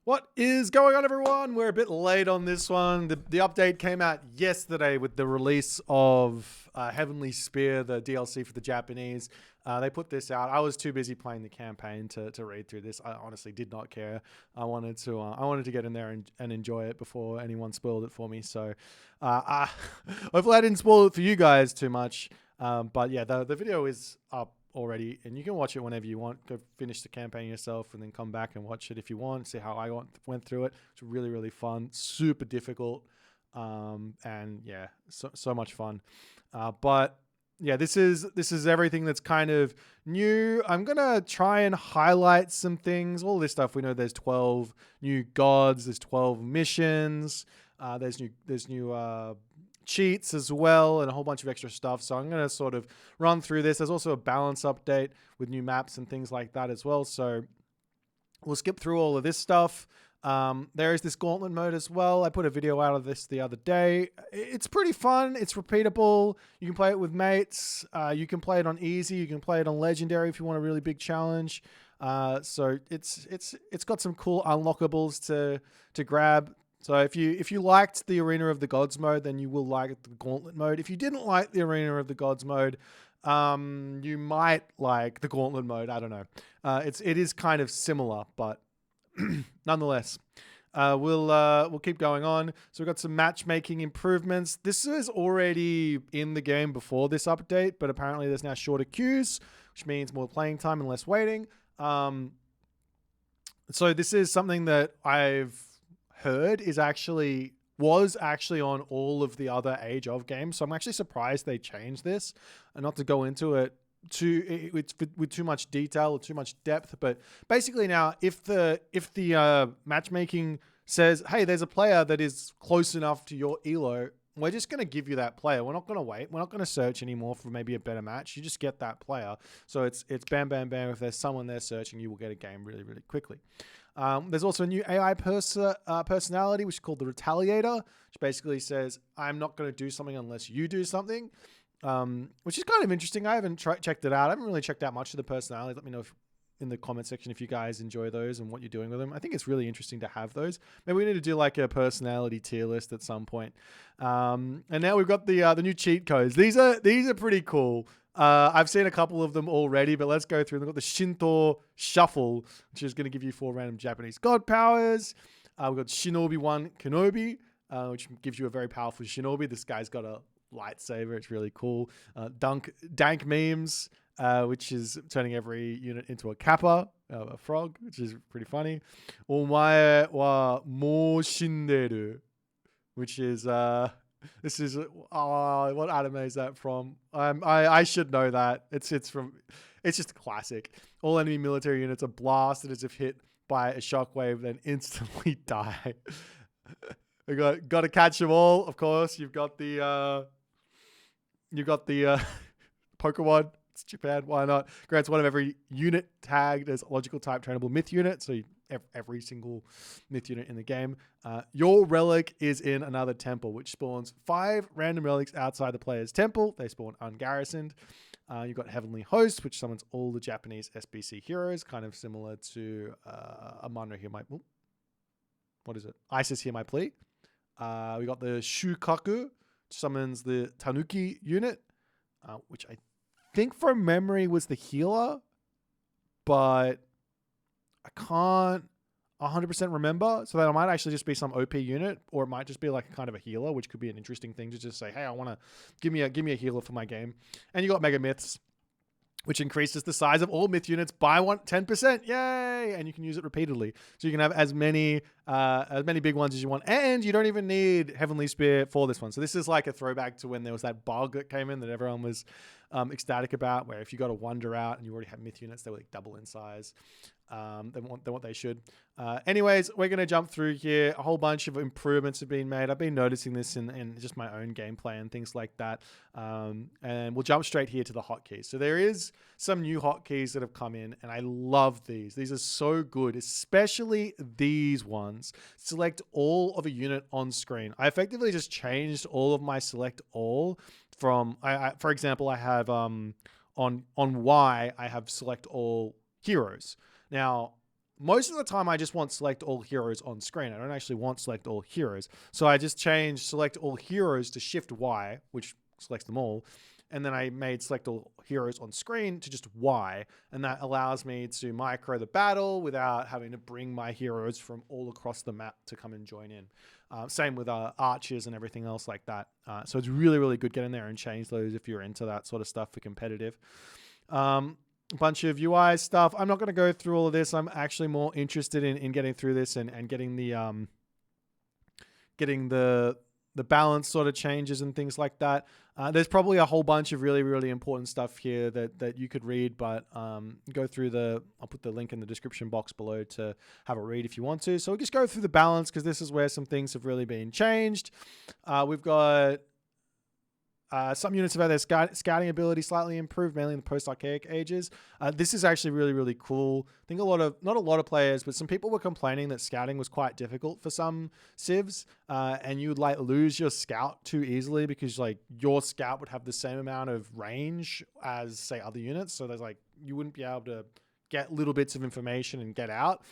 What is going on, everyone? We're a bit late on this one. The update came out yesterday with the release of Heavenly Spear, the DLC for the Japanese. They put this out. I was too busy playing the campaign to read through this. I honestly did not care. I wanted to get in there and enjoy it before anyone spoiled it for me. So hopefully I didn't spoil it for you guys too much. But yeah, the video is up already, and you can watch it whenever you want. Go finish the campaign yourself and then come back and watch it if you want. See how I went through it. It's really, really fun, super difficult, and yeah, so much fun. But yeah, this is everything that's kind of new. I'm gonna try and highlight some things. All this stuff we know. There's 12 new gods. There's 12 missions. There's new cheats as well, and a whole bunch of extra stuff. So I'm going to sort of run through this. There's also a balance update with new maps and things like that as well. So we'll skip through all of this stuff. There is this Gauntlet mode as well. I put a video out of this the other day. It's pretty fun. It's repeatable. You can play it with mates. You can play it on easy. You can play it on legendary if you want a really big challenge. So it's got some cool unlockables to grab. So if you liked the Arena of the Gods mode, then you will like the Gauntlet mode. If you didn't like the Arena of the Gods mode, you might like the Gauntlet mode. I don't know. It is kind of similar, but nonetheless, we'll keep going on. So we've got some matchmaking improvements. This is already in the game before this update, but apparently there's now shorter queues, which means more playing time and less waiting. So this is something that I've heard was actually on all of the other Age of games. So I'm actually surprised they changed this, and not to go into it with too much detail or too much depth. But basically now, if the matchmaking says, hey, there's a player that is close enough to your elo, we're just going to give you that player. We're not going to wait. We're not going to search anymore for maybe a better match. You just get that player. So it's bam, bam, bam. If there's someone there searching, you will get a game really, really quickly. There's also a new AI personality, which is called the Retaliator, which basically says, I'm not going to do something unless you do something, which is kind of interesting. I haven't checked it out. I haven't really checked out much of the personalities. Let me know in the comment section if you guys enjoy those and what you're doing with them. I think it's really interesting to have those. Maybe we need to do like a personality tier list at some point. And now we've got the new cheat codes. These are pretty cool. I've seen a couple of them already, but let's go through them. We've got the Shinto Shuffle, which is going to give you 4 random Japanese god powers. We've got Shinobi 1 Kenobi, which gives you a very powerful Shinobi. This guy's got a lightsaber. It's really cool. Dank memes, which is turning every unit into a kappa, a frog, which is pretty funny. Omae wa mo shinderu, which is this is what anime is that from? I should know that. It's just a classic. All enemy military units are blasted as if hit by a shockwave, then instantly die. We got to catch them all. Of course, you've got the Pokemon. It's Japan. Why not? Grants one of every unit tagged as logical type trainable myth unit. So every single myth unit in the game. Your relic is in another temple, which spawns 5 random relics outside the player's temple. They spawn ungarrisoned. You've got Heavenly Host, which summons all the Japanese SBC heroes, kind of similar to Amano Hear My... What is it? Isis Hear My Plea. We got the Shukaku, which summons the Tanuki unit, which I think from memory was the healer, but I can't 100% remember. So that might actually just be some OP unit, or it might just be like a kind of a healer, which could be an interesting thing to just say, hey, I want to give me a healer for my game. And you got Mega Myths, which increases the size of all myth units by 10%. Yay! And you can use it repeatedly. So you can have as many big ones as you want. And you don't even need Heavenly Spear for this one. So this is like a throwback to when there was that bug that came in that everyone was ecstatic about, where if you got a Wonder out and you already have myth units, they were like double in size than what they should. Anyways, we're going to jump through here. A whole bunch of improvements have been made. I've been noticing this in just my own gameplay and things like that. And we'll jump straight here to the hotkeys. So there is some new hotkeys that have come in, and I love these. These are so good, especially these ones. Select all of a unit on screen. I effectively just changed all of my select all from, for example, I have on Y, I have select all heroes. Now, most of the time I just want select all heroes on screen. I don't actually want select all heroes. So I just changed select all heroes to shift Y, which selects them all. And then I made select all heroes on screen to just Y. And that allows me to micro the battle without having to bring my heroes from all across the map to come and join in. Same with archers and everything else like that. So it's really, really good. Get in there and change those if you're into that sort of stuff for competitive. A bunch of UI stuff. I'm not going to go through all of this. I'm actually more interested in getting through this and getting the balance sort of changes and things like that. There's probably a whole bunch of really, really important stuff here that you could read, but go through I'll put the link in the description box below to have a read if you want to. So we'll just go through the balance because this is where some things have really been changed. We've got some units have had their scouting ability slightly improved, mainly in the post-archaic ages. This is actually really, really cool. I think not a lot of players, but some people were complaining that scouting was quite difficult for some civs, and you would like lose your scout too easily because like your scout would have the same amount of range as say other units. So there's like, you wouldn't be able to get little bits of information and get out,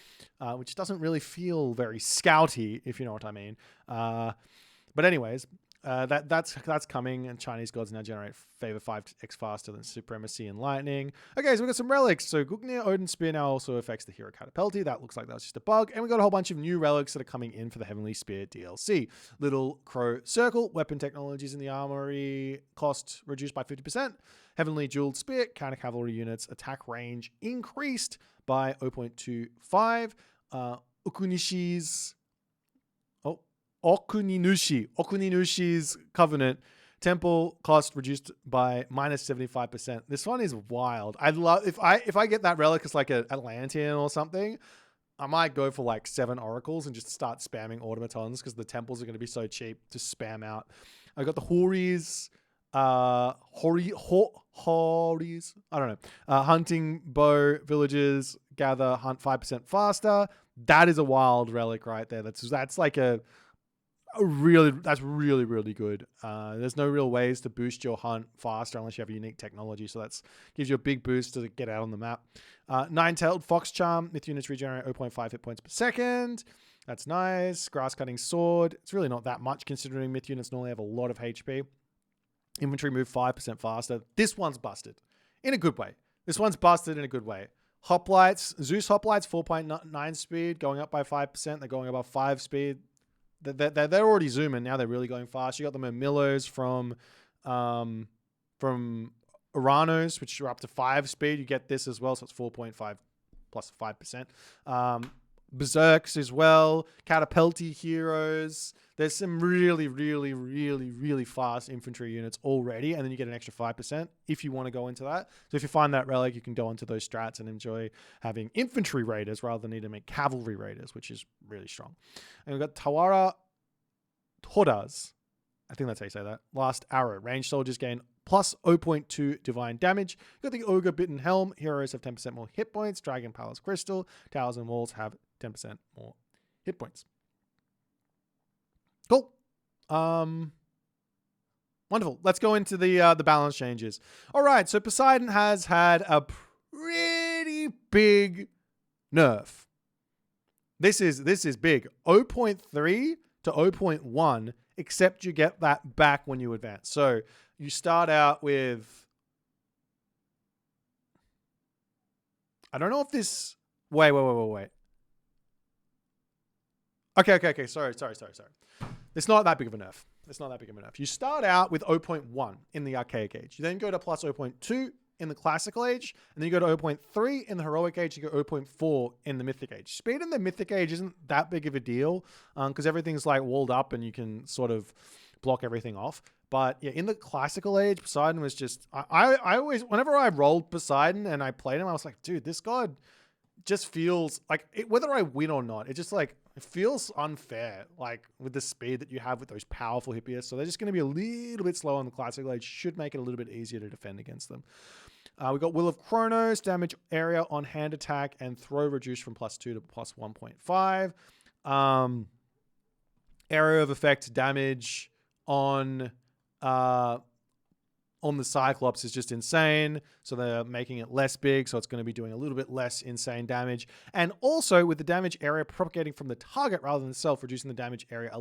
which doesn't really feel very scouty, if you know what I mean. But anyways, that's coming, and Chinese gods now generate favor 5x faster than supremacy and lightning. Okay, so we've got some relics. So Gugnir Odin's Spear now also affects the hero catapulti. That looks like that's just a bug. And we got a whole bunch of new relics that are coming in for the Heavenly Spear DLC. Little Crow Circle, weapon technologies in the armory cost reduced by 50%. Heavenly Jeweled Spear, counter cavalry units attack range increased by 0.25. Okuninushi's Covenant temple cost reduced by -75%. This one is wild. I'd love if I get that relic as like an Atlantean or something. I might go for like 7 oracles and just start spamming automatons because the temples are going to be so cheap to spam out. I got the Horis, Horis. I don't know. Hunting bow villagers gather hunt 5% faster. That is a wild relic right there. That's like that's really, really good. There's no real ways to boost your hunt faster unless you have a unique technology. So that gives you a big boost to get out on the map. Nine-tailed Fox Charm. Myth units regenerate 0.5 hit points per second. That's nice. Grass cutting sword. It's really not that much considering myth units normally have a lot of HP. Inventory move 5% faster. This one's busted in a good way. Hoplites. Zeus Hoplites 4.9 speed going up by 5%. They're going above 5 speed. They're already zooming. Now they're really going fast. You got the Mermillos from Uranos, which are up to 5 speed. You get this as well, so it's 4.5 plus 5%. Berserks as well. Catapulti heroes. There's some really, really, really, really fast infantry units already, and then you get an extra 5% if you want to go into that. So if you find that relic, you can go into those strats and enjoy having infantry raiders rather than need to make cavalry raiders, which is really strong. And we've got Tawara Todas. I think that's how you say that. Last arrow. Ranged soldiers gain plus 0.2 divine damage. You've got the Ogre Bitten Helm. Heroes have 10% more hit points. Dragon Palace Crystal. Towers and walls have 10% more hit points. Cool. Wonderful. Let's go into the balance changes. All right. So Poseidon has had a pretty big nerf. This is big. 0.3 to 0.1, except you get that back when you advance. So you start out with, I don't know if this, wait. Okay. Sorry. It's not that big of a nerf. You start out with 0.1 in the archaic age. You then go to plus 0.2 in the classical age, and then you go to 0.3 in the heroic age, you go 0.4 in the mythic age. Speed in the mythic age isn't that big of a deal because everything's like walled up and you can sort of block everything off. But yeah, in the classical age, Poseidon was just, I always, whenever I rolled Poseidon and I played him, I was like, dude, this god just feels like whether I win or not, it just like, it feels unfair, like with the speed that you have with those powerful hippias. So they're just going to be a little bit slower in the classical age. Should make it a little bit easier to defend against them. We got Will of Chronos, damage area on hand attack and throw reduced from +2 to +1.5. Area of effect damage on on the Cyclops is just insane. So they're making it less big. So it's going to be doing a little bit less insane damage. And also with the damage area propagating from the target rather than itself, reducing the damage area a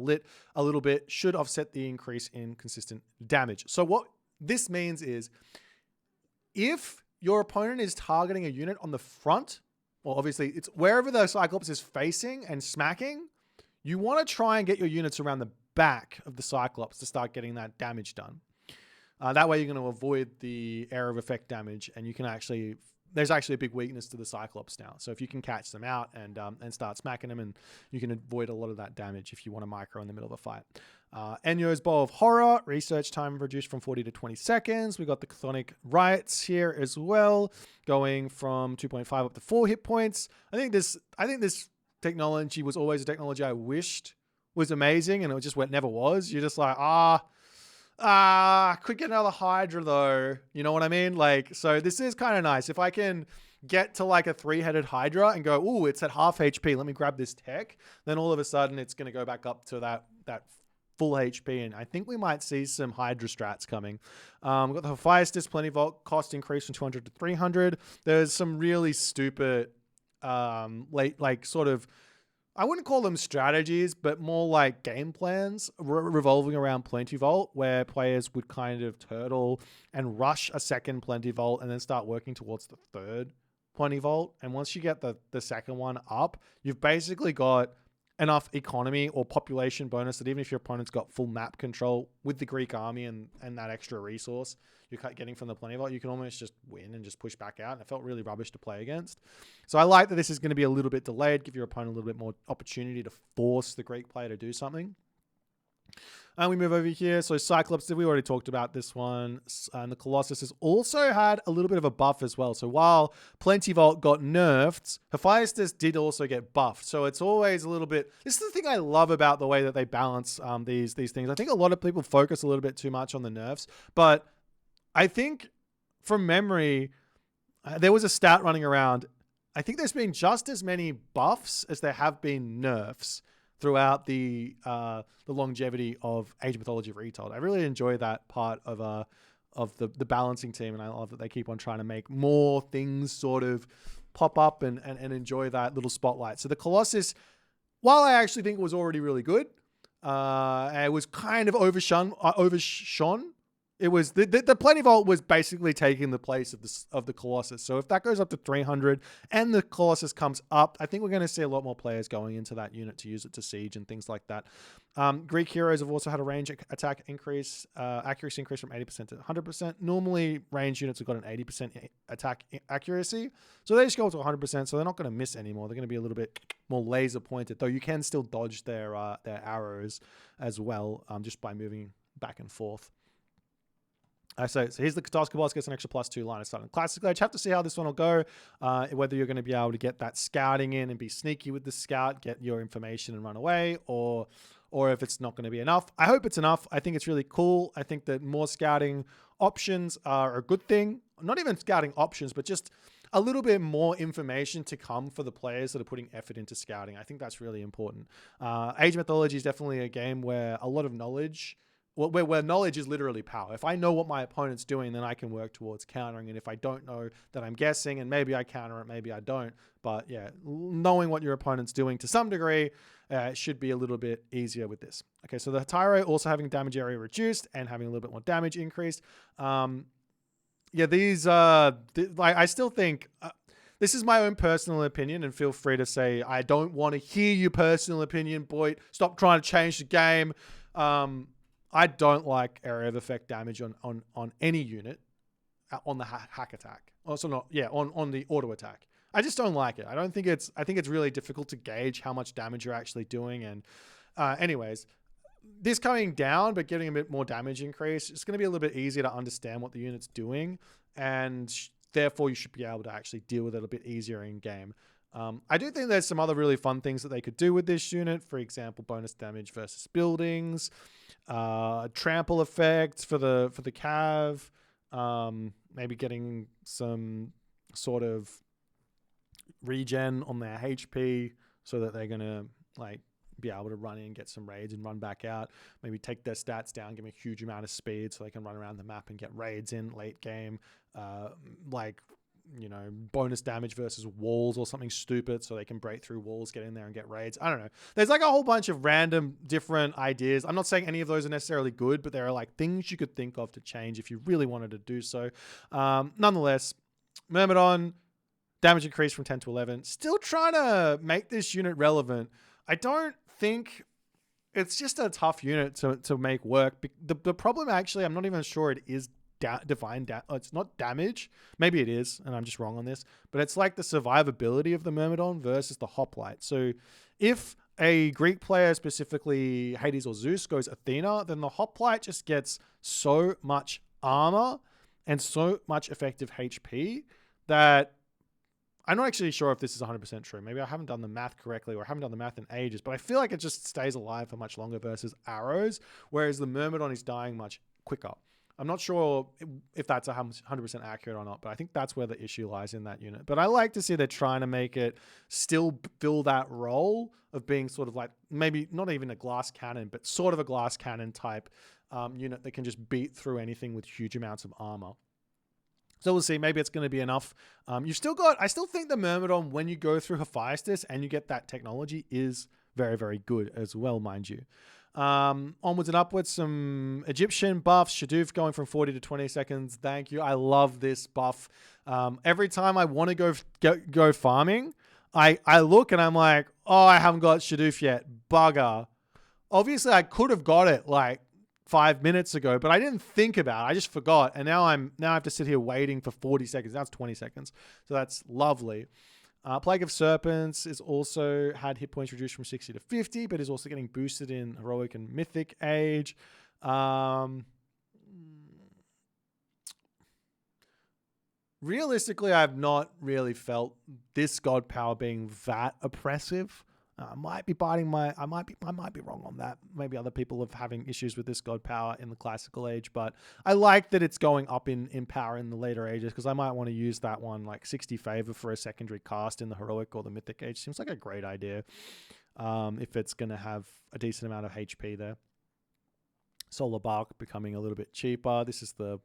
little bit should offset the increase in consistent damage. So what this means is if your opponent is targeting a unit on the front, well, obviously it's wherever the Cyclops is facing and smacking, you want to try and get your units around the back of the Cyclops to start getting that damage done. That way you're going to avoid the area of effect damage, and you can actually, there's actually a big weakness to the Cyclops now. So if you can catch them out and start smacking them, and you can avoid a lot of that damage if you want to micro in the middle of a fight. Enyo's Bow of Horror, research time reduced from 40 to 20 seconds. We got the Chthonic Rites here as well, going from 2.5 up to 4 hit points. I think this technology was always a technology I wished was amazing, and it just never was. You're just like, could get another Hydra though. You know what I mean? Like, so this is kind of nice. If I can get to like a 3-headed Hydra and go, ooh, it's at half HP, let me grab this tech, then all of a sudden it's going to go back up to that full HP, and I think we might see some Hydra strats coming. We've got the Hephaestus Plentyvault cost increase from 200 to 300. There's some really stupid, sort of, I wouldn't call them strategies, but more like game plans revolving around Plentyvault, where players would kind of turtle and rush a second Plentyvault and then start working towards the third Plentyvault. And once you get the second one up, you've basically got enough economy or population bonus that even if your opponent's got full map control with the Greek army and that extra resource you're getting from the Plentyvault, you can almost just win and just push back out. And it felt really rubbish to play against. So I like that this is going to be a little bit delayed, give your opponent a little bit more opportunity to force the Greek player to do something. And we move over here. So Cyclops, we already talked about this one. And the Colossus has also had a little bit of a buff as well. So while Plentyvault got nerfed, Hephaestus did also get buffed. So it's always a little bit... This is the thing I love about the way that they balance these things. I think a lot of people focus a little bit too much on the nerfs. But I think from memory, there was a stat running around. I think there's been just as many buffs as there have been nerfs throughout the longevity of Age of Mythology Retold. I really enjoy that part of the balancing team, and I love that they keep on trying to make more things sort of pop up and enjoy that little spotlight. So the Colossus, while I actually think it was already really good, it was kind of overshone. It was the Plentyvault was basically taking the place of the Colossus. So if that goes up to 300 and the Colossus comes up, I think we're going to see a lot more players going into that unit to use it to siege and things like that. Greek heroes have also had a range attack increase, accuracy increase from 80% to 100%. Normally, range units have got an 80% attack accuracy, so they just go to 100%. So they're not going to miss anymore. They're going to be a little bit more laser pointed, though you can still dodge their arrows as well, just by moving back and forth. So here's the Katoska boss, gets an extra +2 line of sight in Classic Age. Have to see how this one will go, whether you're going to be able to get that scouting in and be sneaky with the scout, get your information and run away, or if it's not going to be enough. I hope it's enough. I think it's really cool. I think that more scouting options are a good thing. Not even scouting options, but just a little bit more information to come for the players that are putting effort into scouting. I think that's really important. Age of Mythology is definitely a game where a lot of knowledge... where knowledge is literally power. If I know what my opponent's doing, then I can work towards countering it. If I don't know, then I'm guessing, and maybe I counter it, maybe I don't. But yeah, knowing what your opponent's doing to some degree should be a little bit easier with this. Okay, so the Tyro also having damage area reduced and having a little bit more damage increased. These I still think... this is my own personal opinion, and feel free to say, I don't want to hear your personal opinion, Boit. Stop trying to change the game. I don't like area of effect damage on any unit on the hack attack. Also not, on the auto attack. I just don't like it. I think it's really difficult to gauge how much damage you're actually doing. And anyways, this coming down, but getting a bit more damage increase, it's going to be a little bit easier to understand what the unit's doing. And therefore you should be able to actually deal with it a bit easier in game. I do think there's some other really fun things that they could do with this unit. For example, bonus damage versus buildings, trample effect for the cav, maybe getting some sort of regen on their HP so that they're gonna be able to run in, get some raids and run back out. Maybe take their stats down, give them a huge amount of speed so they can run around the map and get raids in late game. Like, you know, bonus damage versus walls or something stupid so they can break through walls, get in there and get raids. I don't know. There's like a whole bunch of random different ideas. I'm not saying any of those are necessarily good, but there are like things you could think of to change if you really wanted to do so. Nonetheless, Myrmidon, damage increase from 10 to 11. Still trying to make this unit relevant. I don't think it's just a tough unit to make work. The problem actually, I'm not even sure it is it's not damage. Maybe it is, and I'm just wrong on this. But it's like the survivability of the Myrmidon versus the Hoplite. So if a Greek player, specifically Hades or Zeus, goes Athena, then the Hoplite just gets so much armor and so much effective HP that I'm not actually sure if this is 100% true. Maybe I haven't done the math correctly or I haven't done the math in ages, but I feel like it just stays alive for much longer versus arrows, whereas the Myrmidon is dying much quicker. I'm not sure if that's 100% accurate or not, but I think that's where the issue lies in that unit. But I like to see they're trying to make it still fill that role of being sort of like maybe not even a glass cannon, but sort of a glass cannon type unit that can just beat through anything with huge amounts of armor. So we'll see. Maybe it's going to be enough. You've still got, I still think the Myrmidon, when you go through Hephaestus and you get that technology, is very, very good as well, mind you. Onwards and upwards, some Egyptian buffs. Shadoof going from 40 to 20 seconds. Thank you. I love this buff. Every time I want to go farming, I look and I'm like, oh, I haven't got Shadoof yet. Bugger. Obviously, I could have got it like 5 minutes ago, but I didn't think about it. I just forgot. And now I have to sit here waiting for 40 seconds. That's 20 seconds. So that's lovely. Plague of Serpents is also had hit points reduced from 60 to 50, but is also getting boosted in Heroic and Mythic Age. Realistically, I've not really felt this god power being that oppressive. I might be I might be wrong on that. Maybe other people are having issues with this god power in the classical age, but I like that it's going up in power in the later ages because I might want to use that one like 60 favor for a secondary cast in the heroic or the mythic age. Seems like a great idea if it's going to have a decent amount of HP there. Solar Bark becoming a little bit cheaper. This is the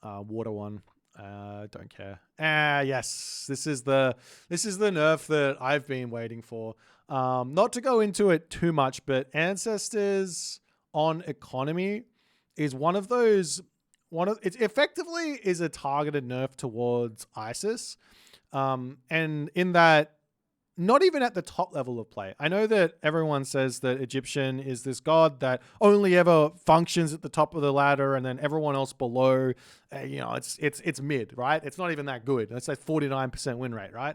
water one. Don't care. Yes, this is the nerf that I've been waiting for. Not to go into it too much, but Ancestors on economy is it effectively is a targeted nerf towards ISIS. And in that, not even at the top level of play. I know that everyone says that Egyptian is this god that only ever functions at the top of the ladder, and then everyone else below, it's mid, right? It's not even that good. That's like 49% win rate, right?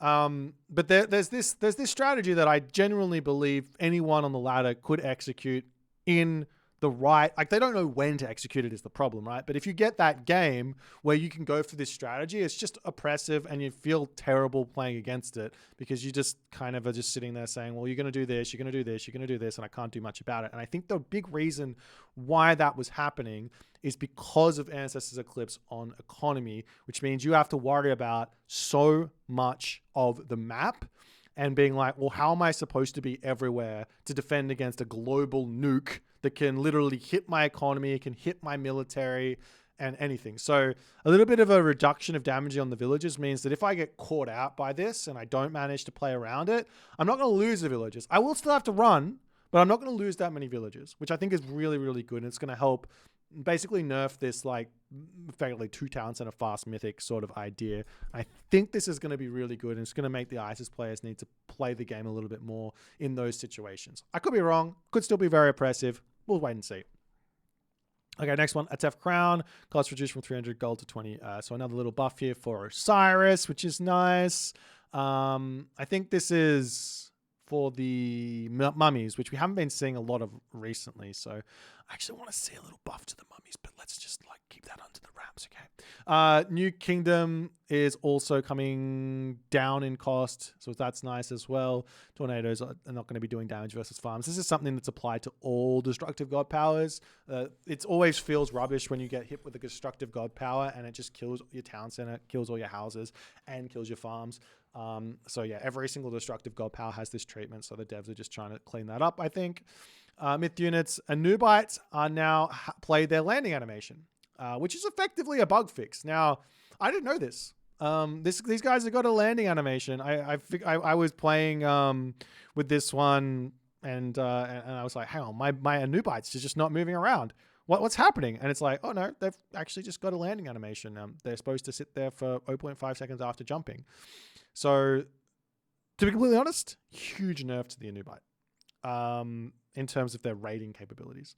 But there's this strategy that I genuinely believe anyone on the ladder could execute in the right, like they don't know when to execute it is the problem, right? But if you get that game where you can go for this strategy, it's just oppressive and you feel terrible playing against it because you just kind of are just sitting there saying, well, you're going to do this, you're going to do this, you're going to do this, and I can't do much about it. And I think the big reason why that was happening is because of Ancestors Eclipse on economy, which means you have to worry about so much of the map and being like, well, how am I supposed to be everywhere to defend against a global nuke that can literally hit my economy, it can hit my military and anything. So a little bit of a reduction of damage on the villages means that if I get caught out by this and I don't manage to play around it, I'm not going to lose the villages. I will still have to run, but I'm not going to lose that many villages, which I think is really, really good. And it's going to help basically nerf this like effectively 2 talents and a fast mythic sort of idea. I think this is going to be really good, and it's going to make the ISIS players need to play the game a little bit more in those situations. I could be wrong, could still be very oppressive. We'll wait and see. Okay, next one, Atef Crown, cost reduced from 300 gold to 20. So another little buff here for Osiris, which is nice. I think this is for the mummies, which we haven't been seeing a lot of recently. So I actually want to see a little buff to the mummies, but let's just like keep that under the wraps, okay? New Kingdom is also coming down in cost, so that's nice as well. Tornadoes are not going to be doing damage versus farms. This is something that's applied to all destructive god powers. It always feels rubbish when you get hit with a destructive god power and it just kills your town center, kills all your houses, and kills your farms. So yeah, every single destructive god power has this treatment. So the devs are just trying to clean that up, I think. Myth units and Nubites are now play their landing animation, which is effectively a bug fix. Now, I didn't know this. These guys have got a landing animation. I was playing with this one, and I was like, hang on, my Nubites are just not moving around. What's happening? And it's like, oh no, they've actually just got a landing animation. They're supposed to sit there for 0.5 seconds after jumping. So, to be completely honest, huge nerf to the Nubite in terms of their raiding capabilities.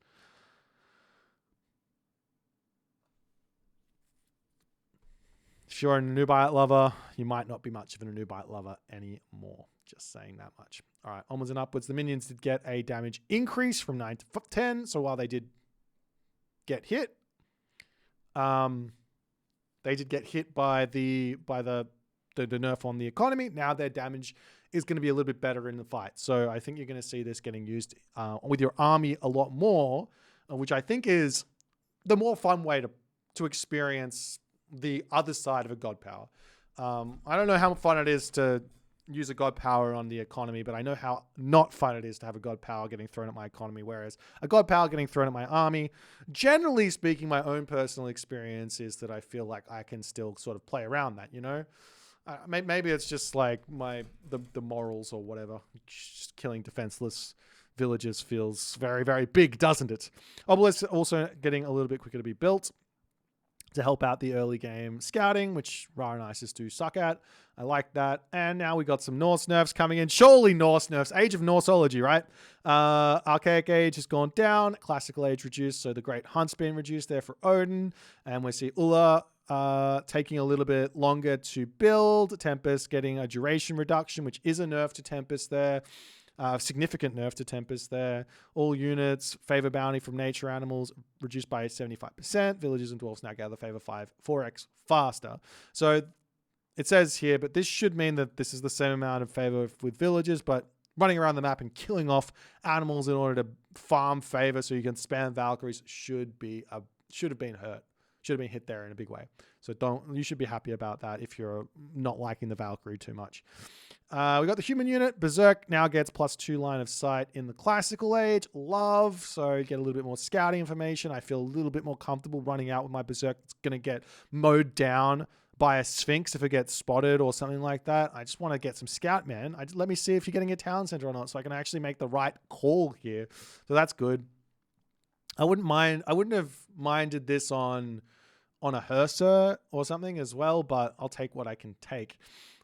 If you're a Nubite lover, you might not be much of a Nubite lover anymore. Just saying that much. All right, onwards and upwards. The minions did get a damage increase from 9 to 10. So while they did get hit, they did get hit by the nerf on the economy. Now their damage is going to be a little bit better in the fight. So I think you're going to see this getting used with your army a lot more, which I think is the more fun way to experience the other side of a god power. I don't know how fun it is to use a god power on the economy, but I know how not fun it is to have a god power getting thrown at my economy, whereas a god power getting thrown at my army, generally speaking, my own personal experience is that I feel like I can still sort of play around that, you know? Maybe it's just like the morals or whatever. Just killing defenseless villagers feels very, very big, doesn't it? Obelisks also getting a little bit quicker to be built to help out the early game scouting, which Ra and Isis do suck at. I like that. And now we got some Norse nerfs coming in. Surely Norse nerfs. Age of Norseology, right? Archaic Age has gone down. Classical Age reduced. So the Great Hunt's been reduced there for Odin. And we see Ulla taking a little bit longer to build. Tempest getting a duration reduction, which is a nerf to Tempest there. Significant nerf to Tempest there. All units, favor bounty from nature animals reduced by 75%. Villagers and dwarves now gather favor 4x faster. So it says here, but this should mean that this is the same amount of favor with villagers, but running around the map and killing off animals in order to farm favor so you can spam Valkyries should have been hit there in a big way. So you should be happy about that if you're not liking the Valkyrie too much. We got the human unit. Berserk now gets +2 line of sight in the classical age. Love. So you get a little bit more scouting information. I feel a little bit more comfortable running out with my Berserk. It's going to get mowed down by a Sphinx if it gets spotted or something like that. I just want to get some scout, man. Let me see if you're getting a town center or not so I can actually make the right call here. So that's good. I wouldn't have minded this on a Hearser or something as well, but I'll take what I can take.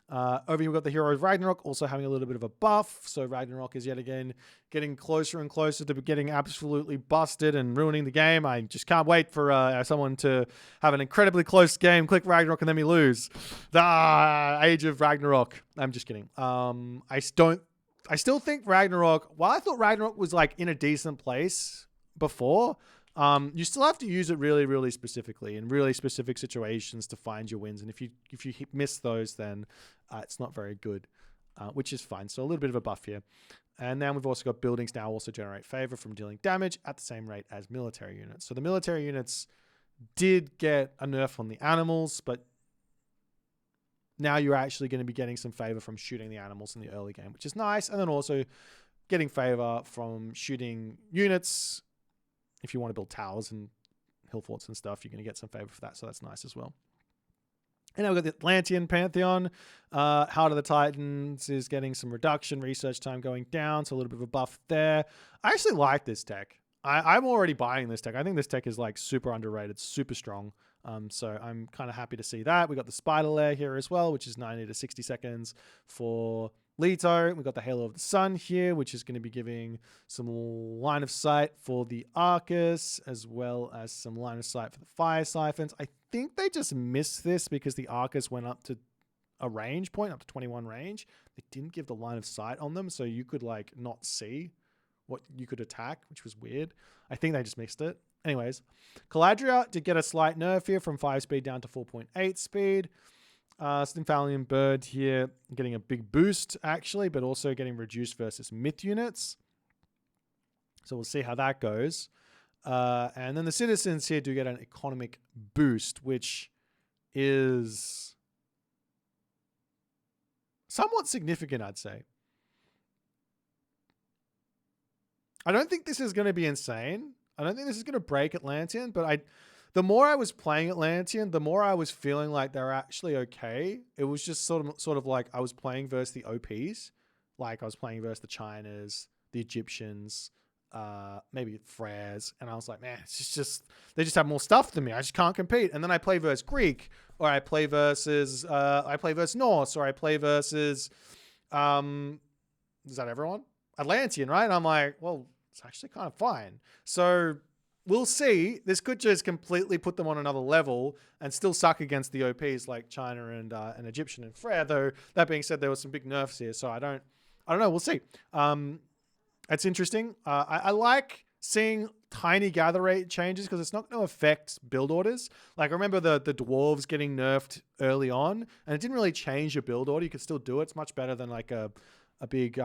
Over here, we've got the hero of Ragnarok also having a little bit of a buff. So Ragnarok is yet again getting closer and closer to getting absolutely busted and ruining the game. I just can't wait for someone to have an incredibly close game, click Ragnarok, and then we lose. The Age of Ragnarok. I'm just kidding. I still think Ragnarok, while I thought Ragnarok was like in a decent place before, you still have to use it really, really specifically in really specific situations to find your wins. And if you miss those, then it's not very good, which is fine. So a little bit of a buff here. And then we've also got buildings now also generate favor from dealing damage at the same rate as military units. So the military units did get a nerf on the animals, but now you're actually going to be getting some favor from shooting the animals in the early game, which is nice. And then also getting favor from shooting units. If you want to build towers and hill forts and stuff, you're going to get some favor for that. So that's nice as well. And now we've got the Atlantean Pantheon. Heart of the Titans is getting some reduction. Research time going down. So a little bit of a buff there. I actually like this tech. I'm already buying this tech. I think this tech is like super underrated, super strong. So I'm kind of happy to see that. We got the Spider Lair here as well, which is 90 to 60 seconds for Leto. We've got the Halo of the Sun here, which is going to be giving some line of sight for the Arcus, as well as some line of sight for the Fire Siphons. I think they just missed this because the Arcus went up to a range point, up to 21 range. They didn't give the line of sight on them, so you could like not see what you could attack, which was weird. I think they just mixed it. Anyways, Caladria did get a slight nerf here from 5 speed down to 4.8 speed. Stymphalian Bird here getting a big boost, actually, but also getting reduced versus myth units. So we'll see how that goes. And then the citizens here do get an economic boost, which is somewhat significant, I'd say. I don't think this is going to be insane. I don't think this is going to break Atlantean, but the more I was playing Atlantean, the more I was feeling like they're actually okay. It was just sort of like I was playing versus the OPs. Like I was playing versus the Chinas, the Egyptians, maybe Freres, and I was like, man, it's just they just have more stuff than me. I just can't compete. And then I play versus Greek, or I play versus Norse, or I play versus is that everyone? Atlantean, right? And I'm like, well, it's actually kind of fine. So we'll see. This could just completely put them on another level and still suck against the OPs like China and Egyptian and Frere. Though that being said, there was some big nerfs here, so I don't know. We'll see. It's interesting. I like seeing tiny gather rate changes because it's not going to affect build orders. Like I remember the dwarves getting nerfed early on, and it didn't really change your build order. You could still do it. It's much better than like a big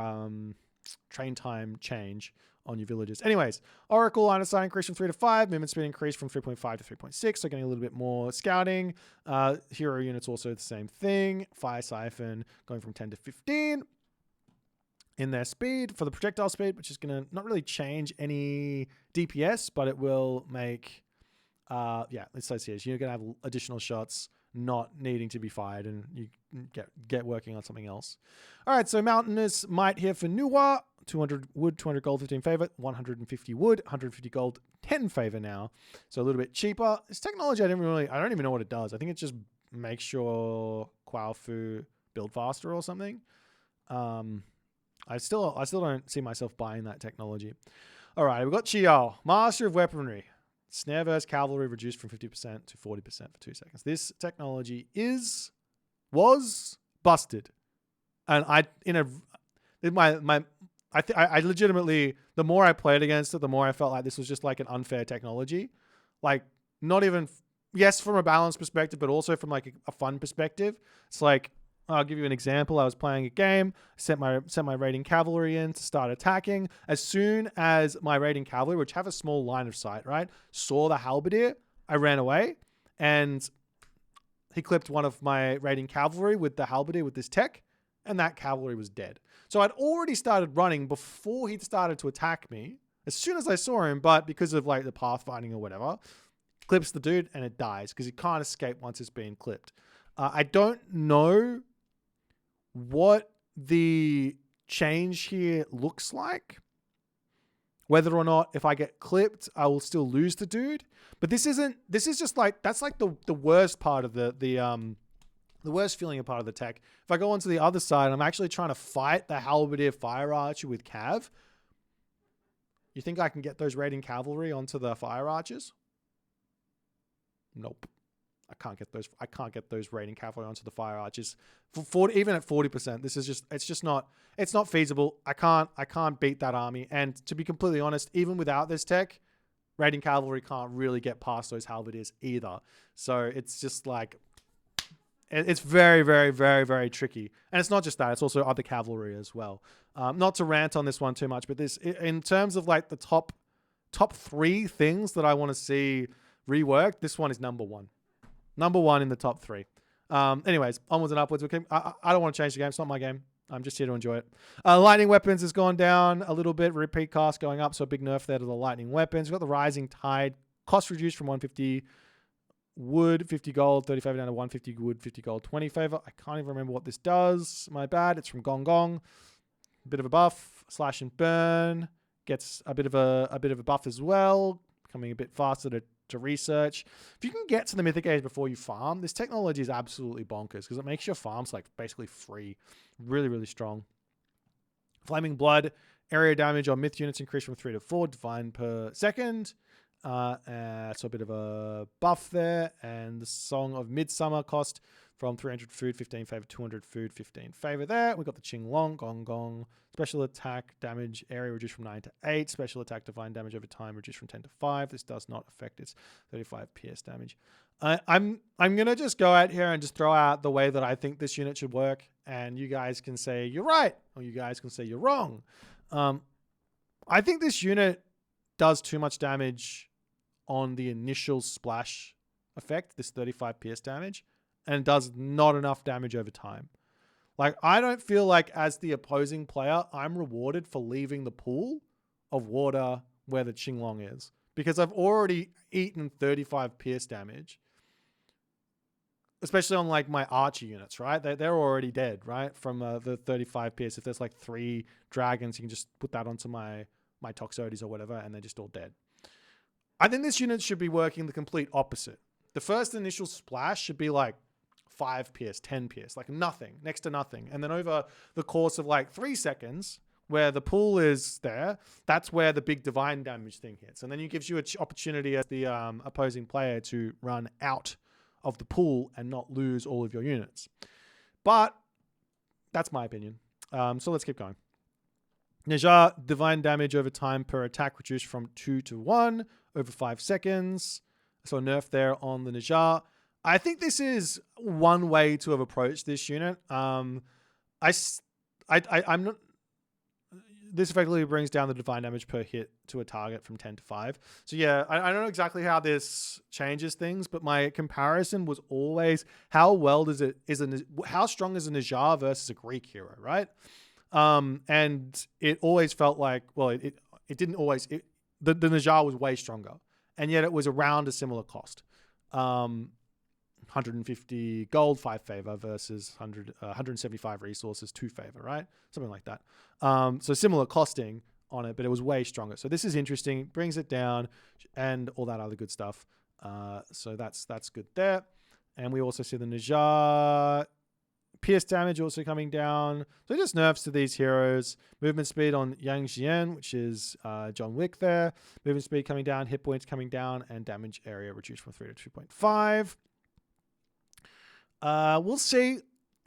train time change on your villagers. Anyways, Oracle line of sight increased from 3 to 5. Movement speed increased from 3.5 to 3.6. So getting a little bit more scouting. Hero units also the same thing. Fire Siphon going from 10 to 15 in their speed for the projectile speed, which is going to not really change any DPS, but it will make, it says here, you're going to have additional shots not needing to be fired, and you get working on something else. All right, so Mountainous Might here for Nuwa. 200 wood, 200 gold, 15 favor, 150 wood, 150 gold, 10 favor now. So a little bit cheaper. This technology, I don't even know what it does. I think it just makes your Quaofu build faster or something. I still don't see myself buying that technology. All right, we've got Chiao, Master of Weaponry. Snare versus cavalry reduced from 50% to 40% for 2 seconds. This technology was busted, and I legitimately, the more I played against it, the more I felt like this was just like an unfair technology. Like not even, yes, from a balance perspective, but also from like a fun perspective. It's like, I'll give you an example. I was playing a game, sent my raiding cavalry in to start attacking. As soon as my raiding cavalry, which have a small line of sight, right, saw the halberdier, I ran away, and he clipped one of my raiding cavalry with the halberdier with this tech, and that cavalry was dead. So I'd already started running before he started to attack me, as soon as I saw him, but because of like the pathfinding or whatever, clips the dude and it dies because he can't escape once it's been clipped. I don't know what the change here looks like, whether or not if I get clipped, I will still lose the dude. But this is just like, that's like the worst part of the worst feeling part of the tech. If I go onto the other side, I'm actually trying to fight the halberdier fire archer with cav. You think I can get those raiding cavalry onto the fire archers? Nope. I can't get those raiding cavalry onto the fire archers. Even at 40%, it's not feasible. I can't beat that army. And to be completely honest, even without this tech, raiding cavalry can't really get past those halberdiers either. So it's just like, it's very, very, very, very tricky. And it's not just that, it's also other cavalry as well. Not to rant on this one too much, but this, in terms of like the top 3 things that I want to see reworked, this one is number 1. Number 1 in the top 3. Anyways, onwards and upwards. I don't want to change the game. It's not my game. I'm just here to enjoy it. Lightning weapons has gone down a little bit. Repeat cast going up, so a big nerf there to the lightning weapons. We've got the rising tide. Cost reduced from 150 wood, 50 gold, 30 favor down to 150 wood, 50 gold, 20 favor. I can't even remember what this does. My bad. It's from Gong Gong. A bit of a buff. Slash and burn. Gets a bit of a buff as well. Becoming a bit faster to research. If you can get to the mythic age before you farm, this technology is absolutely bonkers because it makes your farms like basically free. Really, really strong. Flaming Blood, area damage on myth units increased from 3 to 4 divine per second. So a bit of a buff there. And the Song of Midsummer cost from 300 food, 15 favor, 200 food, 15 favor there. We've got the Qing Long, Gong Gong. Special attack damage area reduced from 9 to 8. Special attack divine damage over time reduced from 10 to 5. This does not affect its 35 PS damage. I'm going to just go out here and just throw out the way that I think this unit should work. And you guys can say you're right, or you guys can say you're wrong. I think this unit does too much damage on the initial splash effect, this 35 PS damage, and does not enough damage over time. Like, I don't feel like as the opposing player, I'm rewarded for leaving the pool of water where the Qinglong is, because I've already eaten 35 pierce damage, especially on like my archer units, right? They're already dead, right? From the 35 pierce. If there's like 3 dragons, you can just put that onto my Toxotes or whatever, and they're just all dead. I think this unit should be working the complete opposite. The first initial splash should be like 5 pierce, 10 pierce, like nothing, next to nothing. And then over the course of like 3 seconds, where the pool is there, that's where the big divine damage thing hits. And then it gives you an opportunity as the opposing player to run out of the pool and not lose all of your units. But that's my opinion. So let's keep going. Neja, divine damage over time per attack reduced from 2 to 1 over 5 seconds. So a nerf there on the Neja. I think this is one way to have approached this unit. I'm not. This effectively brings down the divine damage per hit to a target from 10 to 5. So yeah, I don't know exactly how this changes things, but my comparison was always how strong is a Neja versus a Greek hero, right? And it always felt like, well, it didn't always. The Neja was way stronger, and yet it was around a similar cost. 150 gold, 5 favor versus 175 resources, 2 favor, right? Something like that. So similar costing on it, but it was way stronger. So this is interesting, brings it down and all that other good stuff. So that's good there. And we also see the Neja pierce damage also coming down. So just nerfs to these heroes. Movement speed on Yang Jian, which is John Wick there. Movement speed coming down, hit points coming down, and damage area reduced from 3 to 2.5. We'll see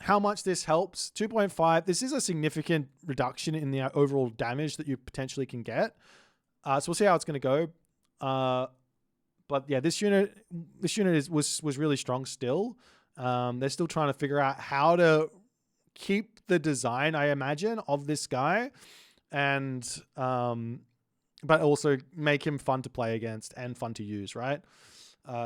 how much this helps. 2.5. This is a significant reduction in the overall damage that you potentially can get. So we'll see how it's going to go. But yeah, this unit was really strong still. They're still trying to figure out how to keep the design, I imagine, of this guy, and but also make him fun to play against and fun to use, right?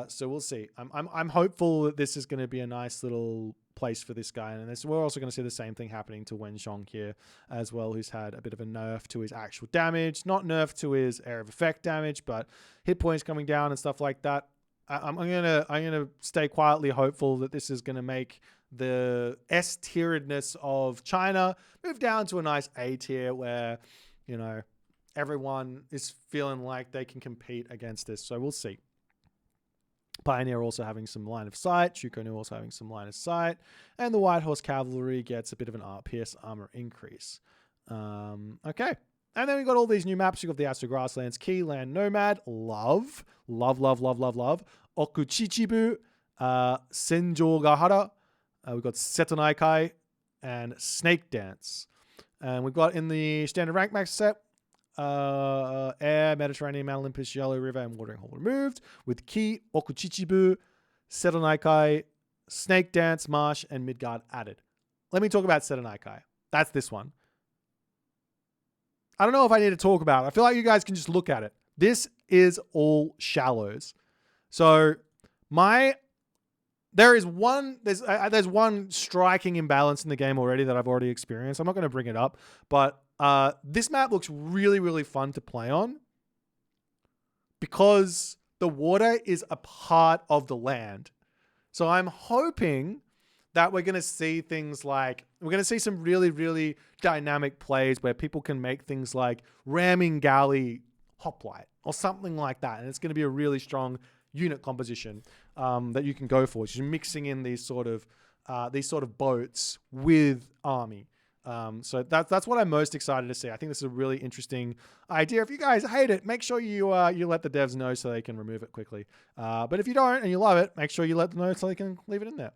So we'll see. I'm hopeful that this is going to be a nice little place for this guy, and we're also going to see the same thing happening to Wenxiong here as well, who's had a bit of a nerf to his actual damage, not nerf to his area of effect damage, but hit points coming down and stuff like that. I'm gonna stay quietly hopeful that this is gonna make the S-tieredness of China move down to a nice A tier where, you know, everyone is feeling like they can compete against this. So we'll see. Pioneer also having some line of sight. Shukonu also having some line of sight. And the White Horse Cavalry gets a bit of an pierce armor increase. Okay. And then we got all these new maps. You got the Astro Grasslands, Keyland Nomad. Love. Okuchichibu, Senjo Gahara. We've got Setonai Kai and Snake Dance. And we've got in the standard rank max set, Air, Mediterranean, Mount Olympus, Yellow River, and Watering Hole removed, with Ki, Okuchichibu, Setonai Kai, Snake Dance, Marsh, and Midgard added. Let me talk about Setonai Kai. That's this one. I don't know if I need to talk about it. I feel like you guys can just look at it. This is all shallows. So there's one striking imbalance in the game already that I've already experienced. I'm not going to bring it up, but this map looks really, really fun to play on because the water is a part of the land. So I'm hoping that we're going to see things like, we're going to see some really, really dynamic plays where people can make things like ramming galley hoplite or something like that. And it's going to be a really strong unit composition that you can go for. Just mixing in these sort of boats with army. So that's what I'm most excited to see. I think this is a really interesting idea. If you guys hate it, make sure you let the devs know so they can remove it quickly. But if you don't and you love it, make sure you let them know so they can leave it in there.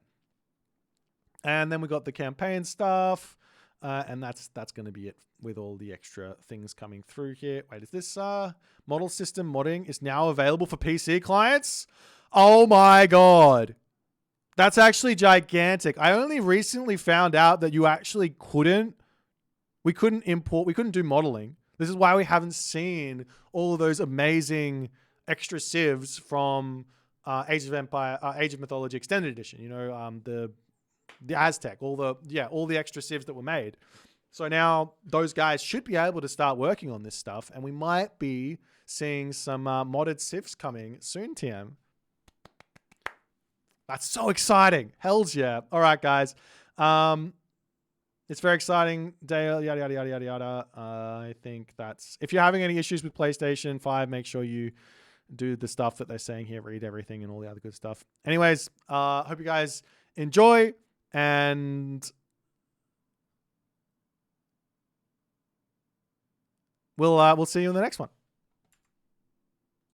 And then we got the campaign stuff. And that's going to be it with all the extra things coming through here. Wait, is this model system modding is now available for PC clients? Oh my God. That's actually gigantic. I only recently found out that you actually we couldn't do modeling. This is why we haven't seen all of those amazing extra civs from Age of Mythology Extended Edition. You know, the Aztec, all the extra civs that were made. So now those guys should be able to start working on this stuff, and we might be seeing some modded civs coming soon, TM. That's so exciting. Hells yeah. All right, guys. It's very exciting. Yada, yada, yada, yada, yada. I think that's... If you're having any issues with PlayStation 5, make sure you do the stuff that they're saying here. Read everything and all the other good stuff. Anyways, hope you guys enjoy, and we'll see you in the next one.